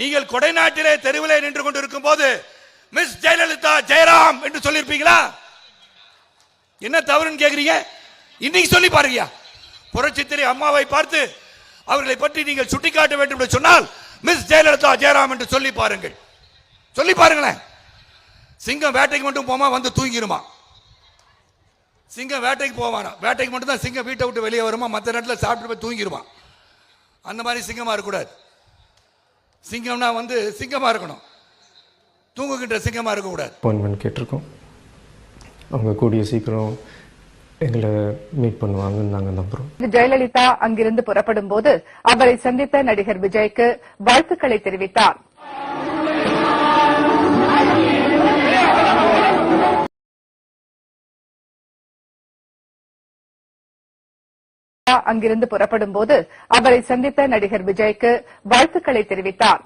நீங்கள் கொடைநாட்டிலே தெருவிலே நின்று கொண்டிருக்கும் போது மிஸ் ஜெயலலிதா ஜெயராம் என்று சொல்லியிருப்பீங்களா? என்ன தவறுன்னு கேக்குறீங்க? இன்னைக்கு சொல்லி பாருங்க. புரட்சித்திரை அம்மாவை பார்த்து அவர்களை பற்றி நீங்கள் சுட்டிக்காட்ட வேண்டும் என்று சொன்னால் மிஸ் ஜெயலலிதா ஜெயராம் என்று சொல்லி பாருங்கள். சொல்லி பாருங்களேன். சிங்கம் வேட்டைக்கு மட்டும் போமா வந்து தூங்கிருமா? சிங்கம் வேட்டைக்கு போவானா? வேட்டைக்கு மட்டும் தான் சிங்கம் வீட்டை விட்டு வெளியே வருமா, மற்ற நேரத்தில் சாப்பிட்டு போய் தூங்கிருமா? அந்த மாதிரி சிங்கமா இருக்கக்கூடாது. சிங்கம்னா வந்து சிங்கமா இருக்கணும், தூங்குகின்ற சிங்கமா இருக்கக்கூடாது. அப்பாயின்மெண்ட் கேட்டிருக்கோம். அவங்க கூடிய சீக்கிரம் எங்களை மீட் பண்ணுவாங்கன்னு நாங்கள் நம்புறோம். ஜெயலலிதா அங்கிருந்து புறப்படும் போது அவரை சந்தித்த நடிகர் விஜய்க்கு வாழ்த்துக்களை தெரிவித்தார். அங்கிருந்து புறப்படும் போது அவரை சந்தித்த நடிகர் விஜய்க்கு வாழ்த்துக்களை தெரிவித்தார்.